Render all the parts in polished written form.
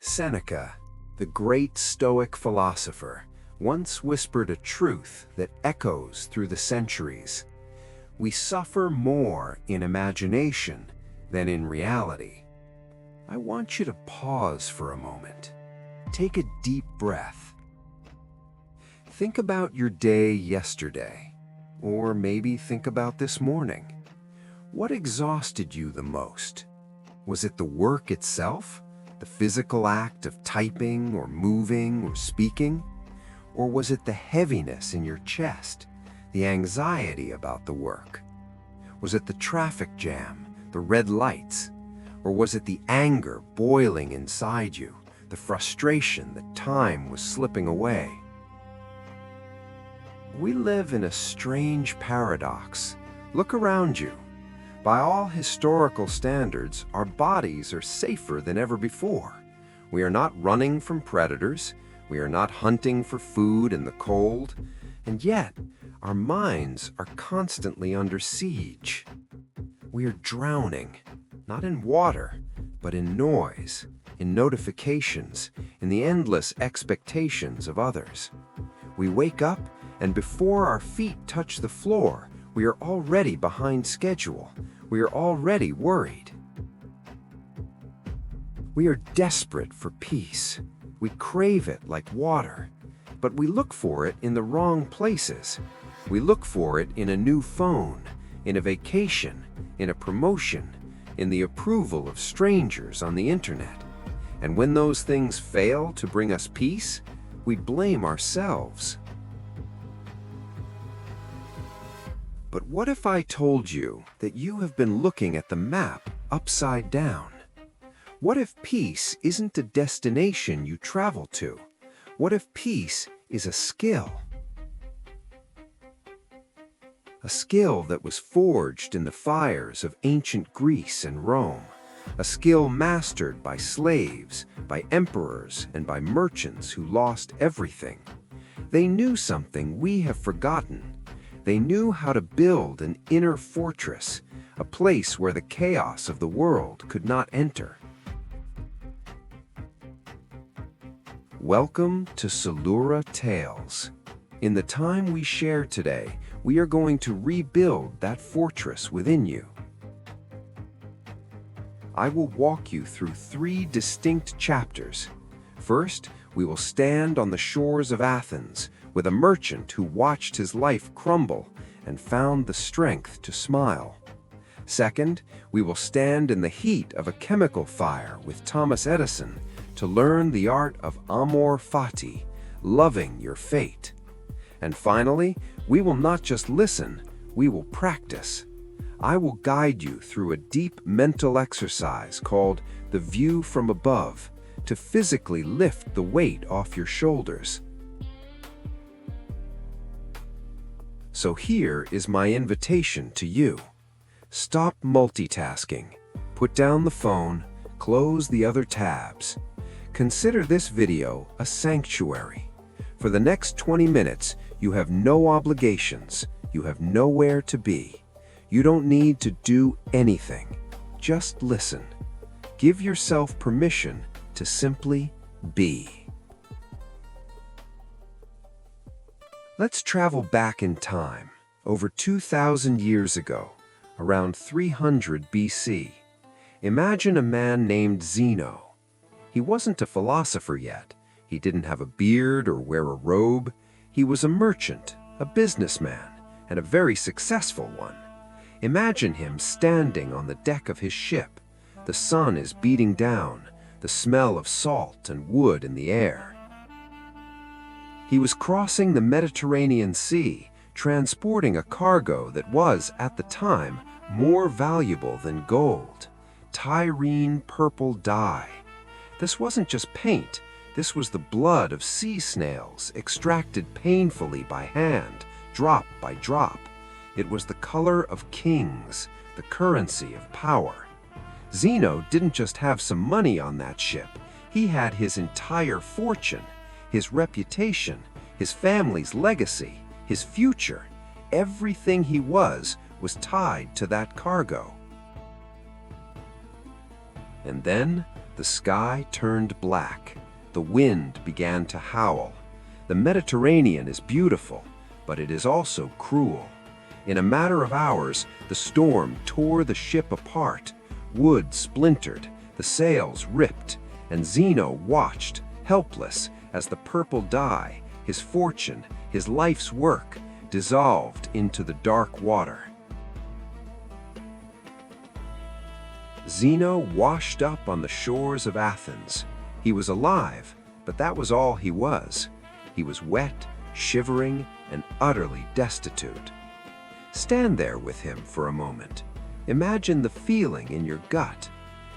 Seneca, the great Stoic philosopher, once whispered a truth that echoes through the centuries. We suffer more in imagination than in reality. I want you to pause for a moment. Take a deep breath. Think about your day yesterday, or maybe think about this morning. What exhausted you the most? Was it the work itself? The physical act of typing or moving or speaking? Or was it the heaviness in your chest, the anxiety about the work? Was it the traffic jam, the red lights? Or was it the anger boiling inside you, the frustration that time was slipping away? We live in a strange paradox. Look around you. By all historical standards, our bodies are safer than ever before. We are not running from predators. We are not hunting for food in the cold. And yet, our minds are constantly under siege. We are drowning, not in water, but in noise, in notifications, in the endless expectations of others. We wake up, and before our feet touch the floor, we are already behind schedule. We are already worried. We are desperate for peace. We crave it like water, but we look for it in the wrong places. We look for it in a new phone, in a vacation, in a promotion, in the approval of strangers on the internet. And when those things fail to bring us peace, we blame ourselves. But what if I told you that you have been looking at the map upside down? What if peace isn't a destination you travel to? What if peace is a skill? A skill that was forged in the fires of ancient Greece and Rome. A skill mastered by slaves, by emperors, and by merchants who lost everything. They knew something we have forgotten. They knew how to build an inner fortress, a place where the chaos of the world could not enter. Welcome to Solura Tales. In the time we share today, we are going to rebuild that fortress within you. I will walk you through 3 distinct chapters. First, we will stand on the shores of Athens with a merchant who watched his life crumble and found the strength to smile. Second, we will stand in the heat of a chemical fire with Thomas Edison to learn the art of Amor Fati, loving your fate. And finally, we will not just listen, we will practice. I will guide you through a deep mental exercise called the view from above to physically lift the weight off your shoulders. So here is my invitation to you. Stop multitasking. Put down the phone, close the other tabs. Consider this video a sanctuary. For the next 20 minutes, you have no obligations. You have nowhere to be. You don't need to do anything. Just listen. Give yourself permission to simply be. Let's travel back in time, over 2,000 years ago, around 300 BC. Imagine a man named Zeno. He wasn't a philosopher yet. He didn't have a beard or wear a robe. He was a merchant, a businessman, and a very successful one. Imagine him standing on the deck of his ship. The sun is beating down, the smell of salt and wood in the air. He was crossing the Mediterranean Sea, transporting a cargo that was, at the time, more valuable than gold. Tyrrhene purple dye. This wasn't just paint. This was the blood of sea snails, extracted painfully by hand, drop by drop. It was the color of kings, the currency of power. Zeno didn't just have some money on that ship. He had his entire fortune, his reputation, his family's legacy, his future. Everything he was tied to that cargo. And then The sky turned black. The wind began to howl. The Mediterranean is beautiful, but it is also cruel. In a matter of hours, the storm tore the ship apart. Wood splintered, the sails ripped, and Zeno watched, helpless, as the purple dye, his fortune, his life's work, dissolved into the dark water. Zeno washed up on the shores of Athens. He was alive, but that was all he was. He was wet, shivering, and utterly destitute. Stand there with him for a moment. Imagine the feeling in your gut.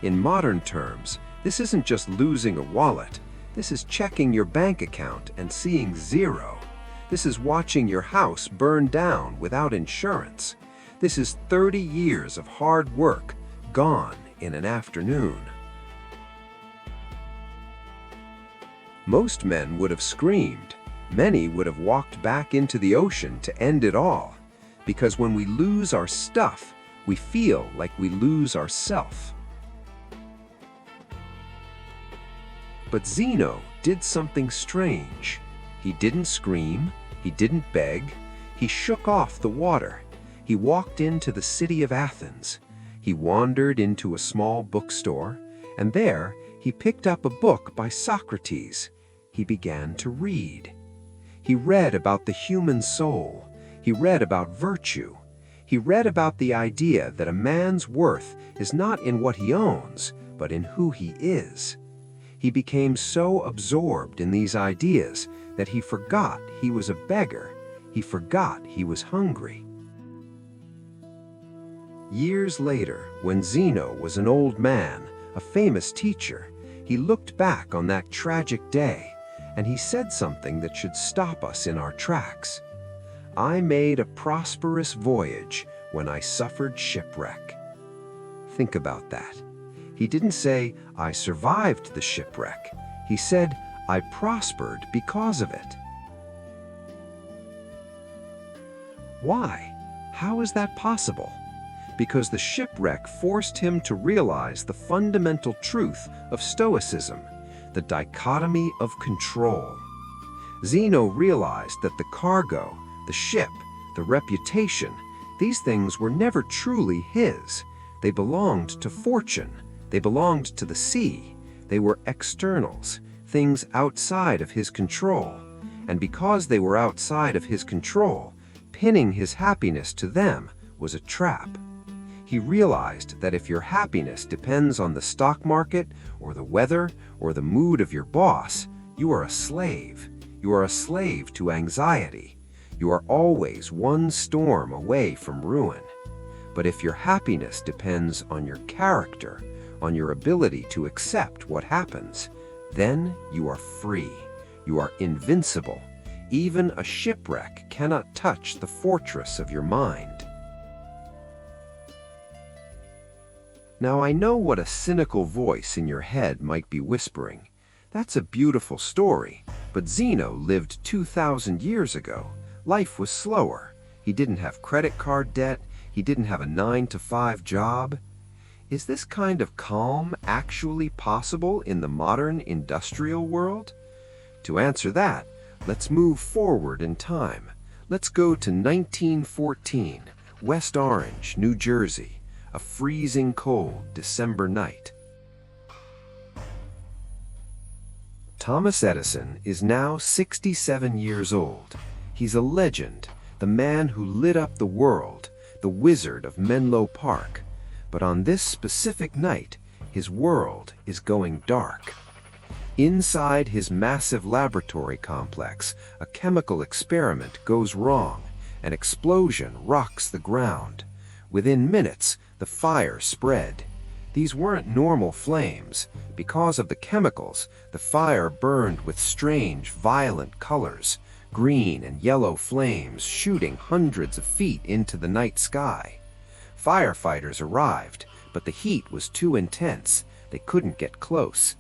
In modern terms, this isn't just losing a wallet. This is checking your bank account and seeing zero. This is watching your house burn down without insurance. This is 30 years of hard work gone in an afternoon. Most men would have screamed. Many would have walked back into the ocean to end it all. Because when we lose our stuff, we feel like we lose ourself. But Zeno did something strange. He didn't scream, he didn't beg, he shook off the water. He walked into the city of Athens. He wandered into a small bookstore, and there he picked up a book by Socrates. He began to read. He read about the human soul. He read about virtue. He read about the idea that a man's worth is not in what he owns, but in who he is. He became so absorbed in these ideas that he forgot he was a beggar. He forgot he was hungry. Years later, when Zeno was an old man, a famous teacher, he looked back on that tragic day, and he said something that should stop us in our tracks. I made a prosperous voyage when I suffered shipwreck. Think about that. He didn't say, I survived the shipwreck. He said, I prospered because of it. Why? How is that possible? Because the shipwreck forced him to realize the fundamental truth of Stoicism, the dichotomy of control. Zeno realized that the cargo, the ship, the reputation, these things were never truly his. They belonged to fortune. They belonged to the sea. They were externals, things outside of his control. And because they were outside of his control, pinning his happiness to them was a trap. He realized that if your happiness depends on the stock market or the weather or the mood of your boss, you are a slave. You are a slave to anxiety. You are always one storm away from ruin. But if your happiness depends on your character, on your ability to accept what happens, then you are free. You are invincible. Even a shipwreck cannot touch the fortress of your mind. Now I know what a cynical voice in your head might be whispering. That's a beautiful story, but Zeno lived 2,000 years ago. Life was slower. He didn't have credit card debt. He didn't have a 9-to-5 job. Is this kind of calm actually possible in the modern industrial world? To answer that, let's move forward in time. Let's go to 1914, West Orange, New Jersey. A freezing cold December night. Thomas Edison is now 67 years old. He's a legend, the man who lit up the world, the wizard of Menlo Park. But on this specific night, his world is going dark. Inside his massive laboratory complex, a chemical experiment goes wrong. An explosion rocks the ground. Within minutes, the fire spread. These weren't normal flames. Because of the chemicals, the fire burned with strange, violent colors, green and yellow flames shooting hundreds of feet into the night sky. Firefighters arrived, but the heat was too intense. They couldn't get close.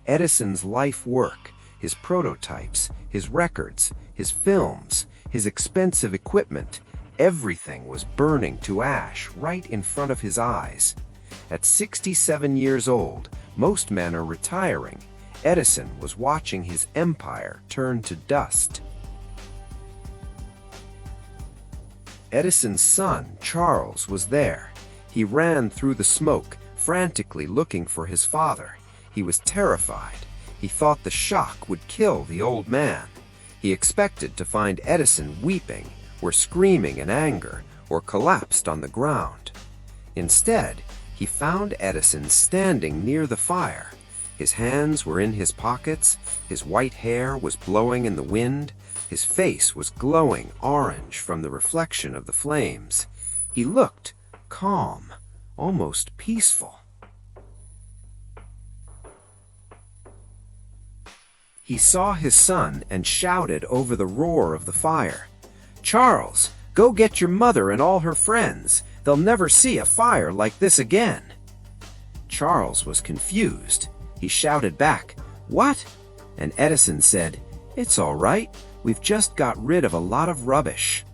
Edison's life work, his prototypes, his records, his films, his expensive equipment, everything was burning to ash right in front of his eyes. At 67 years old, Most men are retiring. Edison was watching his empire turn to dust. Edison's son, Charles, was there. He ran through the smoke, frantically looking for his father. He was terrified. He thought the shock would kill the old man. He expected to find Edison weeping, or screaming in anger, or collapsed on the ground. Instead, he found Edison standing near the fire. His hands were in his pockets, his white hair was blowing in the wind, his face was glowing orange from the reflection of the flames. He looked calm, almost peaceful. He saw his son and shouted over the roar of the fire, "Charles, go get your mother and all her friends. They'll never see a fire like this again." Charles was confused. He shouted back, "What?" And Edison said, "It's all right. We've just got rid of a lot of rubbish."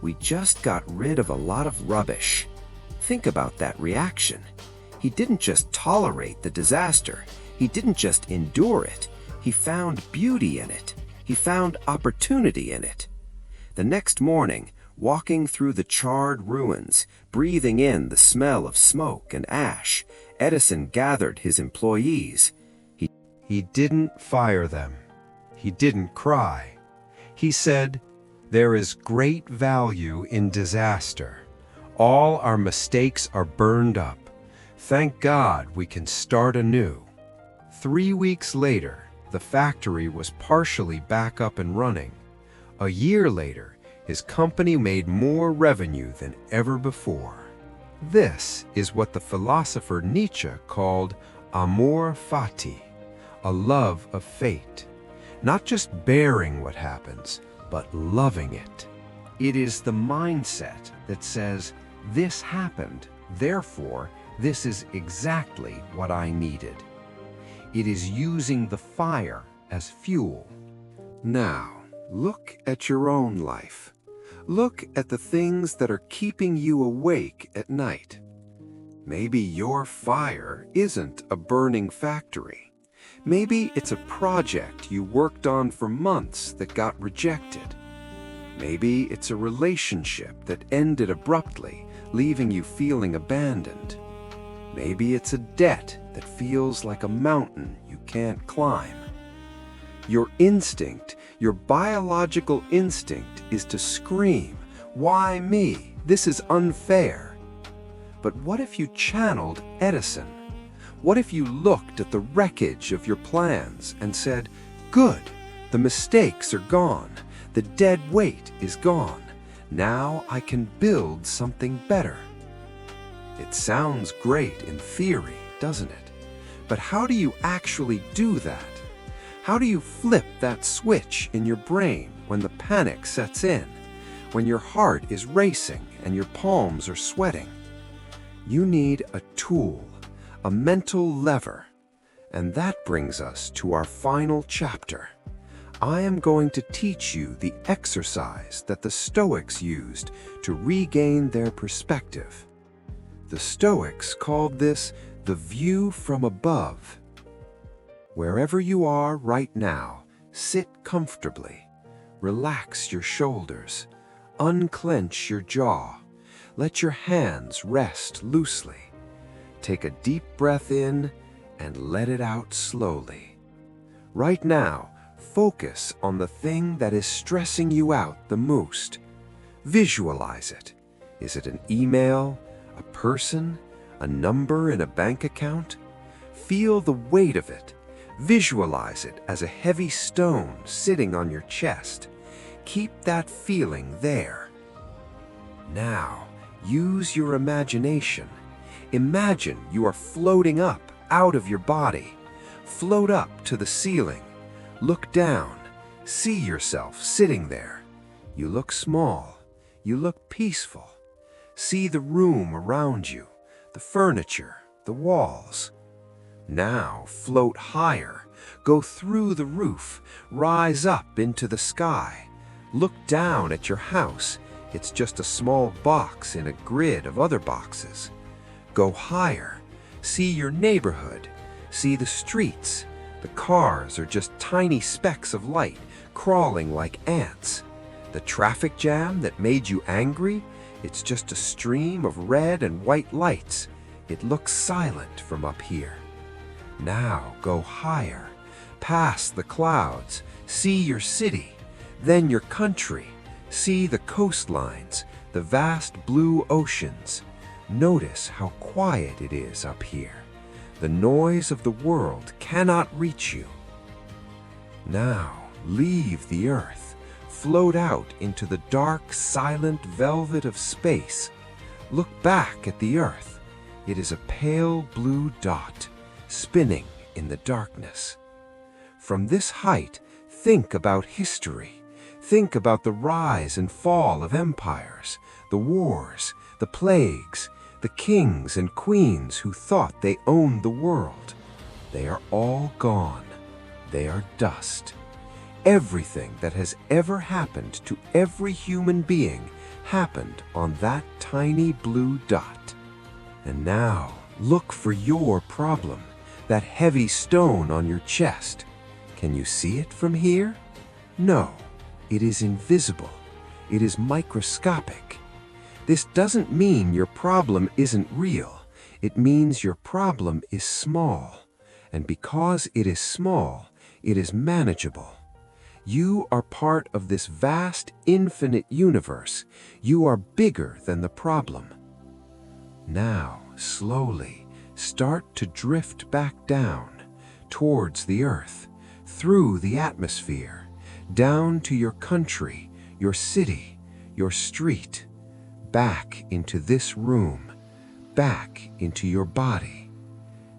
We just got rid of a lot of rubbish. Think about that reaction. He didn't just tolerate the disaster. He didn't just endure it. He found beauty in it. He found opportunity in it. The next morning, walking through the charred ruins, breathing in the smell of smoke and ash, Edison gathered his employees. He didn't fire them. He didn't cry. He said, "There is great value in disaster. All our mistakes are burned up. Thank God we can start anew." 3 weeks later, the factory was partially back up and running. A year later, his company made more revenue than ever before. This is what the philosopher Nietzsche called Amor Fati, a love of fate. Not just bearing what happens, but loving it. It is the mindset that says, "This happened, therefore this is exactly what I needed." It is using the fire as fuel. Now, look at your own life. Look at the things that are keeping you awake at night. Maybe your fire isn't a burning factory. Maybe it's a project you worked on for months that got rejected. Maybe it's a relationship that ended abruptly, leaving you feeling abandoned. Maybe it's a debt that feels like a mountain you can't climb. Your instinct, your biological instinct, is to scream, "Why me? This is unfair." But what if you channeled Edison? What if you looked at the wreckage of your plans and said, "Good, the mistakes are gone, the dead weight is gone. Now I can build something better"? It sounds great in theory, doesn't it? But how do you actually do that? How do you flip that switch in your brain when the panic sets in, when your heart is racing and your palms are sweating? You need a tool, a mental lever. And that brings us to our final chapter. I am going to teach you the exercise that the Stoics used to regain their perspective. The Stoics called this the view from above. Wherever you are right now, sit comfortably. Relax your shoulders. Unclench your jaw. Let your hands rest loosely. Take a deep breath in and let it out slowly. Right now, focus on the thing that is stressing you out the most. Visualize it. Is it an email, a person, a number in a bank account? Feel the weight of it. Visualize it as a heavy stone sitting on your chest. Keep that feeling there. Now, use your imagination. Imagine you are floating up out of your body. Float up to the ceiling. Look down. See yourself sitting there. You look small. You look peaceful. See the room around you, the furniture, the walls. Now float higher. Go through the roof. Rise up into the sky. Look down at your house. It's just a small box in a grid of other boxes. Go higher. See your neighborhood. See the streets. The cars are just tiny specks of light crawling like ants. The traffic jam that made you angry, it's just a stream of red and white lights. It looks silent from up here. Now go higher, past the clouds. See your city, then your country. See the coastlines, the vast blue oceans. Notice how quiet it is up here. The noise of the world cannot reach you. Now leave the earth. Float out into the dark, silent velvet of space. Look back at the earth. It is a pale blue dot, spinning in the darkness. From this height, think about history. Think about the rise and fall of empires, the wars, the plagues, the kings and queens who thought they owned the world. They are all gone. They are dust. Everything that has ever happened to every human being happened on that tiny blue dot. And now, look for your problem, that heavy stone on your chest. Can you see it from here? No, it is invisible. It is microscopic. This doesn't mean your problem isn't real. It means your problem is small. And because it is small, it is manageable. You are part of this vast, infinite universe. You are bigger than the problem. Now, slowly, start to drift back down, towards the earth, through the atmosphere, down to your country, your city, your street, back into this room, back into your body.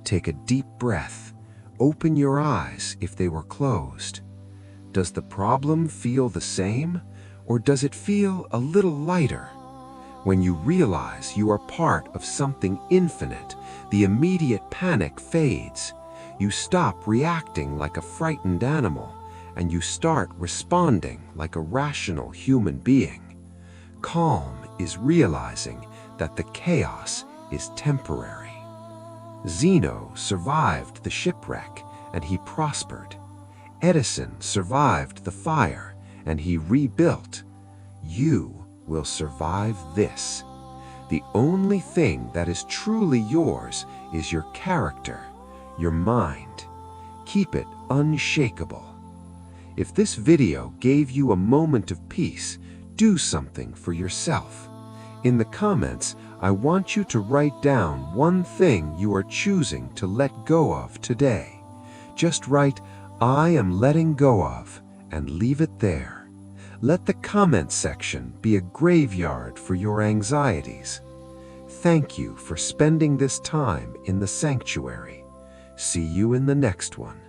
Take a deep breath. Open your eyes if they were closed. Does the problem feel the same, or does it feel a little lighter? When you realize you are part of something infinite, the immediate panic fades. You stop reacting like a frightened animal, and you start responding like a rational human being. Calm is realizing that the chaos is temporary. Zeno survived the shipwreck, and he prospered. Edison survived the fire, and he rebuilt. You will survive this. The only thing that is truly yours is your character, your mind. Keep it unshakable. If this video gave you a moment of peace, do something for yourself. In the comments, I want you to write down one thing you are choosing to let go of today. Just write, "I am letting go of," and leave it there. Let the comment section be a graveyard for your anxieties. Thank you for spending this time in the sanctuary. See you in the next one.